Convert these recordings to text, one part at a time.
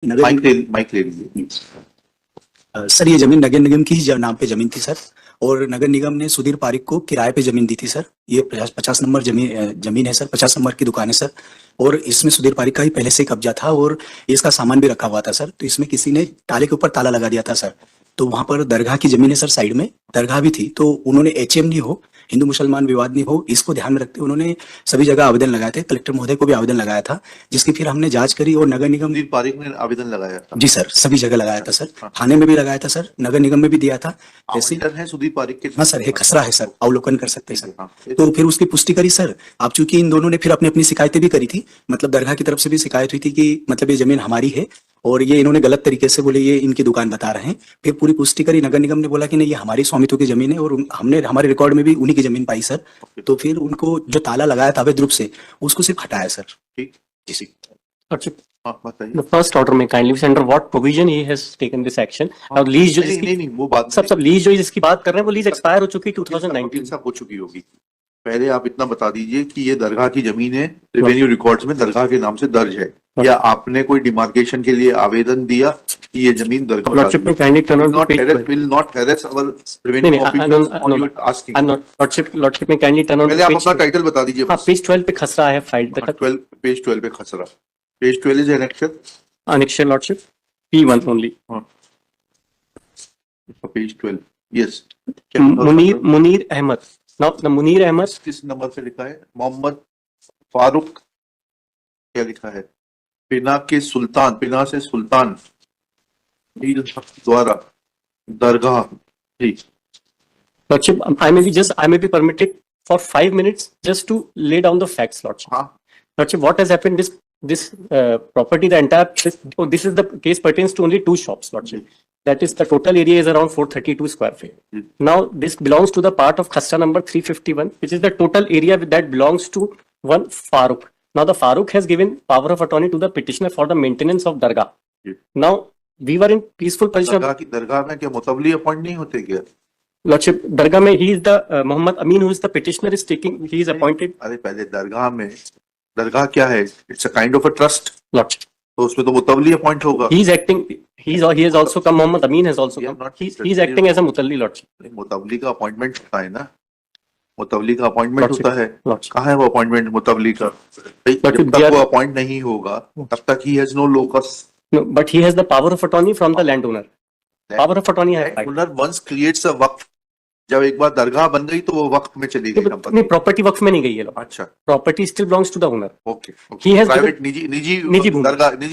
Mic ले लीजिए। Sir ये जमीन नगर निगम की ही नाम पे जमीन थी सर, और नगर निगम ने सुधीर पारिक को किराए पे जमीन दी थी सर। ये 50 नंबर जमीन है सर, 50 नंबर की दुकान है सर। और इसमें सुधीर पारिक का ही पहले से ही कब्जा था, और इसका सामान भी रखा हुआ था सर। तो इसमें किसी ने ताले के ऊपर ताला लगा दिया था सर। तो वहां पर दरगाह की जमीन है सर, साइड में दरगाह भी थी। तो उन्होंने एचएम नहीं हो, हिंदू मुसलमान विवाद नहीं हो, इसको ध्यान में रखते हुए उन्होंने सभी जगह आवेदन लगाए थे। कलेक्टर महोदय को भी आवेदन लगाया था, जिसकी फिर हमने जांच करी और नगर निगम। सुधीर पारिक ने आवेदन लगाया था? जी सर, सभी जगह लगाया था सर, हाँ। थाने में भी लगाया था सर, नगर निगम में भी दिया था। ऐसे आवेदन है सुधीर पारिक के? हाँ सर, ये खसरा है सर, अवलोकन कर सकते हैं सर। हाँ। तो फिर उसकी पुष्टि करी सर। आप चूंकि इन दोनों ने फिर अपनी अपनी शिकायतें भी करी थी, मतलब दरगाह की तरफ से भी शिकायत हुई थी कि मतलब ये जमीन हमारी है, और ये इन्होंने गलत तरीके से बोले ये इनकी दुकान बता रहे हैं। फिर पूरी पुष्टि करी, नगर निगम ने बोला कि नहीं ये हमारी स्वामित्व की जमीन है, और हमने हमारे रिकॉर्ड में भी उन्हीं की जमीन पाई सर। तो फिर उनको जो ताला लगाया था अवैध रूप से, उसको सिर्फ हटाया सर। ठीक। जी सर। हाँ, बताइए। The first order में kindly please under what provision he has taken this action? और लीज जो नहीं, वो बात सब लीज जो जिसकी बात कर रहे हैं वो लीज एक्सपायर हो चुकी 2019 सब हो चुकी होगी। पहले आप इतना बता दीजिए कि ये दरगाह की जमीन है, रेवेन्यू रिकॉर्ड्स में दरगाह के नाम से दर्ज है, या आपने कोई डिमार्केशन के लिए आवेदन दिया कि ये जमीन दरगाह Lordship में kindly turn on to page 12. will not harass our नहीं revenue नहीं officers on your asking? I'm not Lordship में kindly turn on पहले to आप page अपना टाइटल बता दीजिए। हाँ पेज 12 पे खसरा है फाइल देखा 12 पेज 12 पे खसरा। Page 12 is annexure? annexure Lordship P1 only page 12 yes। Munir Ahmed now the Munir Ahmed किस नंबर से लिखा है? मोहम्मद फारूक क्या लिखा है? पिना से सुल्तान द्वारा दरगाह। जी Lordship I may be permitted for 5 minutes just to lay down the facts Lordship. हाँ। Lordship, what has happened? This property, the entire this is the case pertains to only 2 shops, Lordship. That is the total area is around 432 square feet. Now this belongs to the part of Khasta number 351, which is the total area that belongs to one Farooq. Now the Farooq has given power of attorney to the petitioner for the maintenance of Dargah. Now we were in peaceful position. दरगाह में क्या मुतवली appoint नहीं होते क्या? Lordship, Dargah mein he is the Muhammad Amin, who is the petitioner, is taking, he is appointed. अरे पहले दरगाह में, दरगाह क्या है? It's a kind of a trust. Lordship, तो उसमें तो मुतवली अपॉइंट होगा। he is acting, he has also come, Muhammad Amin has also come. He is acting as a mutalli, Lordship. मुतवली का अपॉइंटमेंट होता है ना, मुतवली का अपॉइंटमेंट होता है। Lordship. कहाँ है वो अपॉइंटमेंट मुतवली का? जब तक वो अपॉइंट नहीं होगा तब तक he has no locus. No, but he has the power of attorney from the landowner. Power of attorney है. Landowner once creates a वक्फ, जब एक बार दरगाह बन गई तो वो वक्त में चली गई। नहीं, प्रॉपर्टी वक्फ में नहीं गई है। अच्छा, property still belongs to the owner. Okay. He has private निजी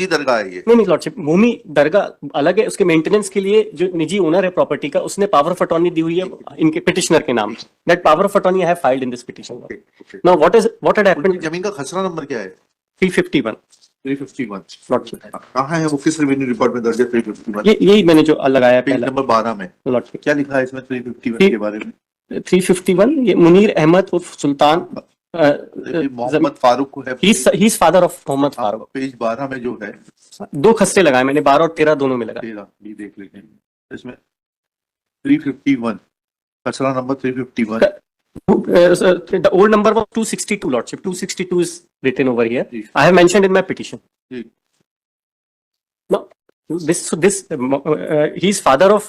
दरगाह है ये। नहीं लॉर्डशिप, भूमि दरगाह अलग है, उसके मेंटेनेंस के लिए जो निजी ओनर है प्रॉपर्टी का, उसने पावर ऑफ अटॉर्नी दी हुई है इनके पिटिशनर के नाम। That power of attorney I have filed in this petition. Now what had happened? जमीन का खसरा नंबर क्या है? 351 लॉर्डशिप। कहाँ है वो, किस रेवेन्यू रिकॉर्ड में दर्ज है 351? यही मैंने जो लगाया पेज नंबर 12 में। लॉर्डशिप क्या लिखा है इसमें 351 के बारे में? 351 ये मुनीर अहमद उर्फ सुल्तान मोहम्मद फारूक है। He is father of Mohammad Farooq. Page 12 में जो है 2 खस्ते लगाए मैंने, 12 और 13 दोनों में लगाए। 13 भी देख लेते हैं इसमें। 351 खसरा number 351। The old number was 262 lordship. 262 is written over here. I have mentioned in my petition. No, he is father of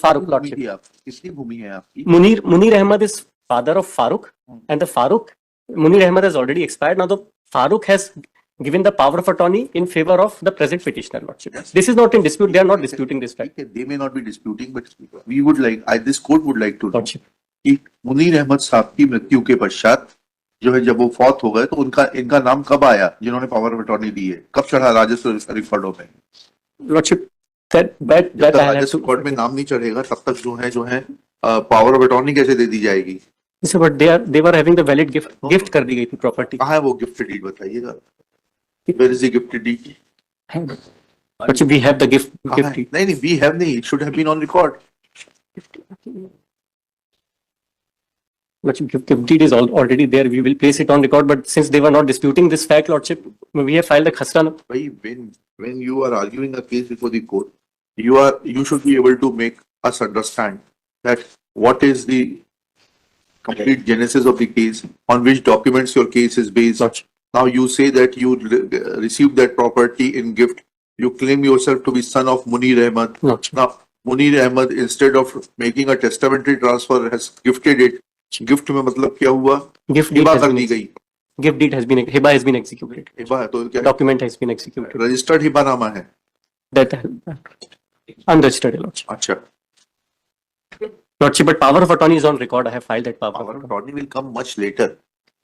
Farooq lordship. किसकी भूमि है आपकी? Munir Ahmad is father of Farooq, and the Munir Ahmad has already expired. Now the Farooq has given the power of attorney in favor of the present petitioner lordship. This is not in dispute. They are not disputing this fact. They may not be disputing, but we would like, this court would like to know lordship. कि मुनीर अहमद साहब की मृत्यु के पश्चात जो है, जब वो फौत हो गए तो इनका नाम कब आया, जिन्होंने पावर ऑफ अटॉर्नी दी है, कब चढ़ा राजस्व रिकॉर्डों में? लॉर्डशिप that राजस्व रिकॉर्ड में नाम नहीं चढ़ेगा तब तक जो है पावर ऑफ अटॉर्नी कैसे दे दी जाएगी? but they were having the valid gift कर दी गई थी प्रॉपर्टी। कहाँ है वो गिफ्ट डीड, बताइएगा। Where is the gift deed? But we have the gift deed. नहीं, we have नहीं, it should have been on record. But gift deed is already there. We will place it on record. But since they were not disputing this fact, lordship, we have filed a khasra. When you are arguing a case before the court, you should be able to make us understand that what is the complete genesis of the case, on which documents your case is based, Now you say that you received that property in gift. You claim yourself to be son of Munir Ahmed. Lordship. Now Munir Ahmed, instead of making a testamentary transfer, has gifted it. Gift में मतलब क्या हुआ? Gift deed Hiba has कर been दी गई. gift deed has been hiba has been executed. Hiba है तो क्या? Document has been executed. Registered Hiba नामा है. That unregistered, Your Lordship. अच्छा. Lordship, but power of attorney is on record. I have filed that power. Power of attorney will come much later.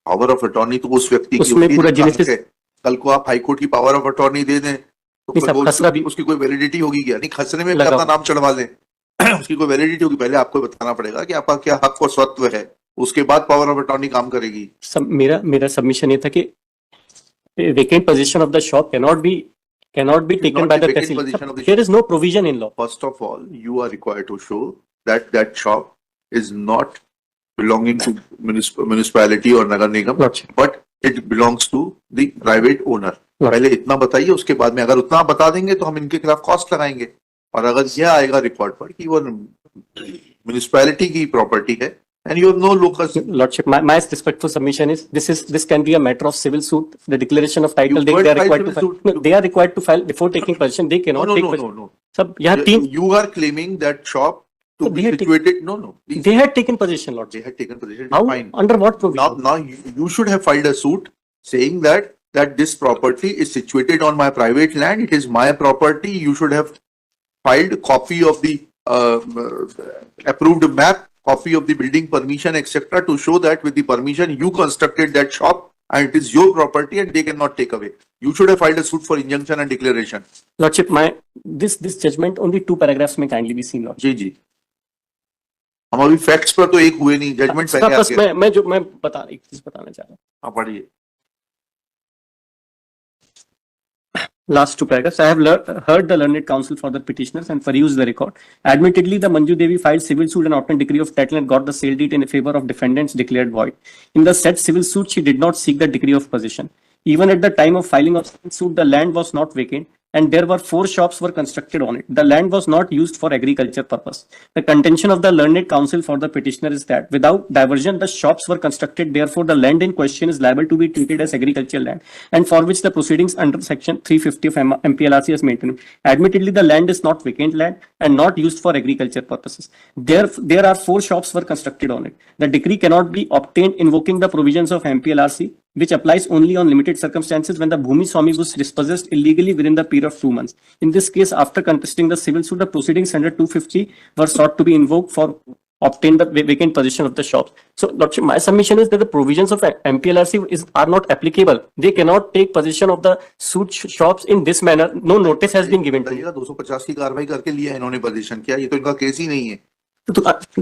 Power of attorney तो उस व्यक्ति की उसमें होती है पूरा जो genesis- है. कल को आप हाईकोर्ट की पावर ऑफ अटॉर्नी दे दें तो नहीं साहब, वो खसरा भी- उसकी कोई वैलिडिटी होगी क्या? नहीं, खसरे में भी लगाओ। अपना नाम चढ़वा लें. उसकी कोई वैलिडिटी होगी. पहले आपको बताना पड़ेगा कि आपका क्या हक और स्वत्व है. उसके बाद पावर ऑफ अटॉर्नी काम करेगी. मेरा सबमिशन ये था कि vacant possession of the shop cannot be taken not by the the vacant tehsil. possession of the There is no provision in law. First of all, you are required to show that that shop is not belonging to municipality or nagar nigam, Lordship. but it belongs to the private owner. पहले इतना बताइए, उसके बाद में अगर उतना आप बता देंगे तो हम इनके खिलाफ कॉस्ट लगाएंगे. और अगर यह आएगा रिकॉर्ड पर कि वो म्युनिसिपैलिटी की प्रॉपर्टी है and you have no locus. Lordship, my respectful submission is this can be a matter of civil suit. The declaration of title You they could are file required to civil file. suit. No, they are required to file before taking possession. They No, cannot no, take no, no, possession. no. सब यहाँ तीन You are claiming that shop to So be they had situated. No, no. Please. they had taken possession, Lordship. They had taken possession. How Fine. under what provision? Now you should have filed a suit saying that this property is situated on my private land. It is my property. You should have filed copy of the approved map, copy of the building permission, etc., to show that with the permission you constructed that shop and it is your property and they cannot take away. You should have filed a suit for injunction and declaration. Lordship, this judgment only 2 paragraphs may kindly be seen, Lordship. जी जी. हम अभी facts पर तो एक हुए नहीं, judgement पहले बस आके. मैं एक चीज बताना चाह रहा हूँ. आप पढ़िए. Last 2 paragraphs. I have heard the learned counsel for the petitioners and perused the record. Admittedly, the Manju Devi filed civil suit and obtained decree of title and got the sale deed in favor of defendants declared void. In the said civil suit, she did not seek the decree of possession. Even at the time of filing of civil suit, the land was not vacant and there were 4 shops were constructed on it. The land was not used for agriculture purpose. The contention of the learned counsel for the petitioner is that without diversion, the shops were constructed. Therefore, the land in question is liable to be treated as agricultural land and for which the proceedings under section 350 of MPLRC is maintained. Admittedly, the land is not vacant land and not used for agriculture purposes. There are 4 shops were constructed on it. The decree cannot be obtained invoking the provisions of MPLRC, which applies only on limited circumstances when the Bhumi Swami was dispossessed illegally within the period of 2 months. In this case, after contesting the civil suit, the proceedings under 250 were sought to be invoked for obtain the vacant possession of the shops. So, Lordship, my submission is that the provisions of MPLRC are not applicable. They cannot take possession of the suit shops in this manner. No notice has been given to me. 250 की कार्रवाई करके लिया इन्होंने position किया. ये तो इनका case ही नहीं है.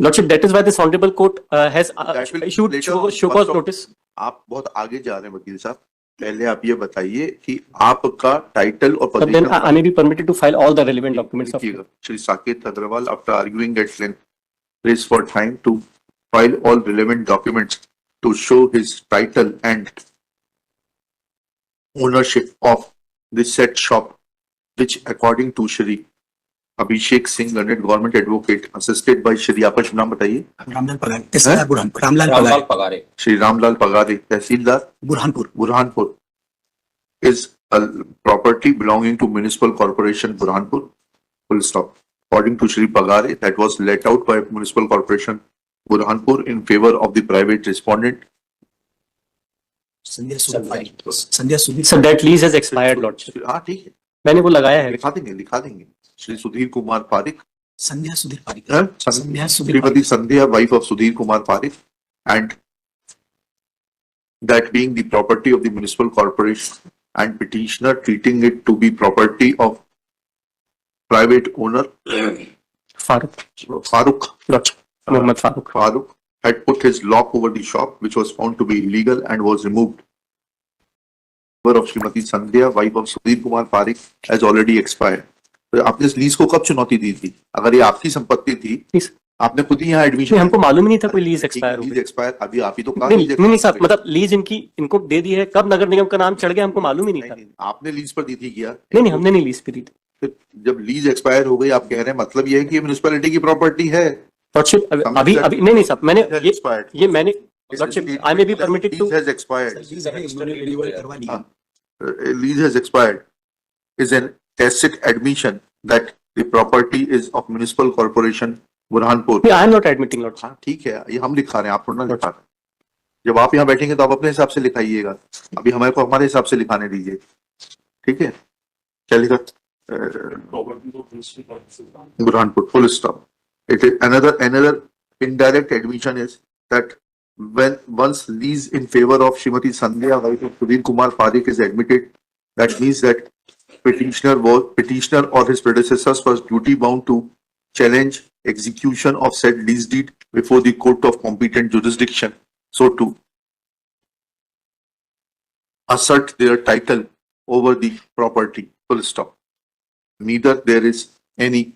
Lordship, that is why this honorable court has That will issued later show on, cause first of- notice. आप बहुत आगे जा रहे हैं वकील साहब. पहले आप ये बताइए कि आपका टाइटल और But then position I may be permitted to file all the relevant documents of लिखिएगा. Shri Saket Agarwal, after arguing at length, prays for time to file all relevant documents to show his title and ownership of this said shop, which according to Shri Abhishek Singh, learned government advocate, assisted by Shri, आपका शुभ नाम बताइए. रामलाल पगारे, तहसीलदार बुरहानपुर. रामलाल पगारे, श्री रामलाल पगारे, तहसीलदार Burhanpur. Burhanpur, is a property belonging to Municipal Corporation Burhanpur. Full stop. According to Shri Pagare, that was let out by Municipal Corporation Burhanpur in favor of the private respondent. Sandhya Sudhir. So that lease has expired, Lordship. हाँ ठीक है, मैंने वो लगाया है. लिखा देंगे. श्री सुधीर कुमार पारिक, संध्या सुधीर पारिक. हाँ? संध्या Sudhir Srimati Sandhya, wife of Sudhir Kumar Parik, and that being the property of the municipal corporation and petitioner treating it to be property of private owner Farooq. Lordship. Mohammed Farooq. Farooq had put his lock over the shop, which was found to be illegal and was removed. Of Srimati Sandhya, wife of Sudhir Kumar Parik, has already expired. तो आपने इस lease को कब चुनौती दी थी? अगर ये आपकी संपत्ति थी, Please. आपने खुद ही यहाँ एडमिशन. हमको मालूम ही नहीं था कोई लीज एक्सपायर हो लीज गई. एक्सपायर अभी आप ही तो कहा. नहीं साहब, मतलब लीज इनको दे दी है. कब नगर निगम का नाम चढ़ गया हमको मालूम ही नहीं था. नहीं, आपने लीज पर दी थी क्या? नहीं, हमने नहीं लीज पे दी थी. फिर जब लीज एक्सपायर हो गई, आप कह रहे हैं मतलब ये है कि ये म्युनिसिपैलिटी की प्रॉपर्टी है. Lordship, अभी नहीं साहब, मैंने expired. ये मैंने Lordship, I may be permitted Lease to, has expired. Lease अभी उन्होंने renewal करवा ली है। Lease has expired is an tacit admission that the property is of municipal corporation Burhanpur. I am not admitting, Lordship. हाँ ठीक है, ये हम लिखा रहे हैं, आप थोड़ा ना लिखा रहे हैं। जब आप यहाँ बैठेंगे तो आप अपने हिसाब से लिखाइएगा, अभी हमारे को हमारे हिसाब से लिखाने दीजिए, ठीक है? क्या लिखा? Burhanpur, full stop. It is another indirect admission is that when once lease in favor of Shrimati Sandhya, wife of Sudhir Kumar Parikh is admitted, that means that petitioner or his predecessors was duty bound to challenge execution of said lease deed before the court of competent jurisdiction, so to assert their title over the property, full stop. Neither there is any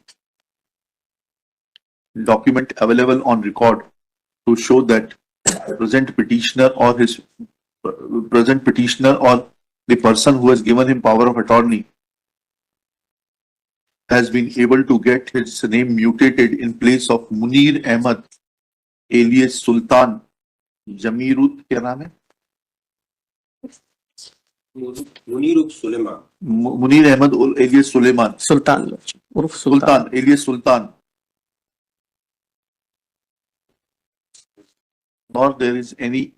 document available on record to show that present petitioner or the person who has given him power of attorney has been able to get his name mutated in place of Munir Ahmad alias Sultan Jamirut, क्या नाम है? Munir Suleiman. Munir Ahmad alias Suleiman. Sultan, Lordship. Urf Sultan. Sultan alias Sultan. Nor there is any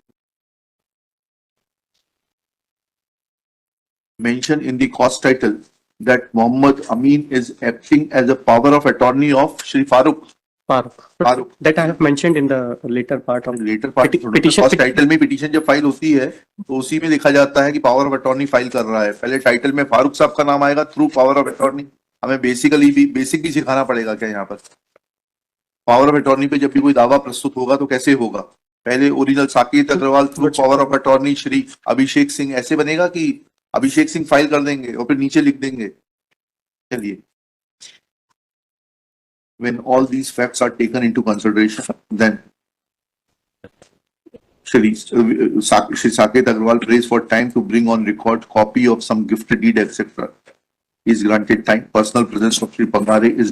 mention in the cost title that Muhammad Amin is acting as a power of attorney of Shri Farooq. Farooq. Farooq. That I have mentioned in the later part of Later part petition- cost title में petition जब file होती है तो उसी में लिखा जाता है कि पावर ऑफ अटॉर्नी फाइल कर रहा है। पहले टाइटल में फारूक साहब का नाम आएगा थ्रू पावर ऑफ अटॉर्नी। हमें बेसिक भी सिखाना पड़ेगा क्या यहाँ पर? पावर ऑफ अटॉर्नी पे जब भी कोई दावा प्रस्तुत होगा तो कैसे होगा? पहले original Saket Agarwal through power of attorney Shri Abhishek Singh ऐसे बनेगा कि अभिषेक सिंह फाइल कर देंगे और फिर नीचे लिख देंगे। चलिए, when all these facts are taken into consideration, then Shri Saket Agarwal prays for time to bring on record copy of some gift deed, etc. is granted time. Personal presence of Shri Pangare is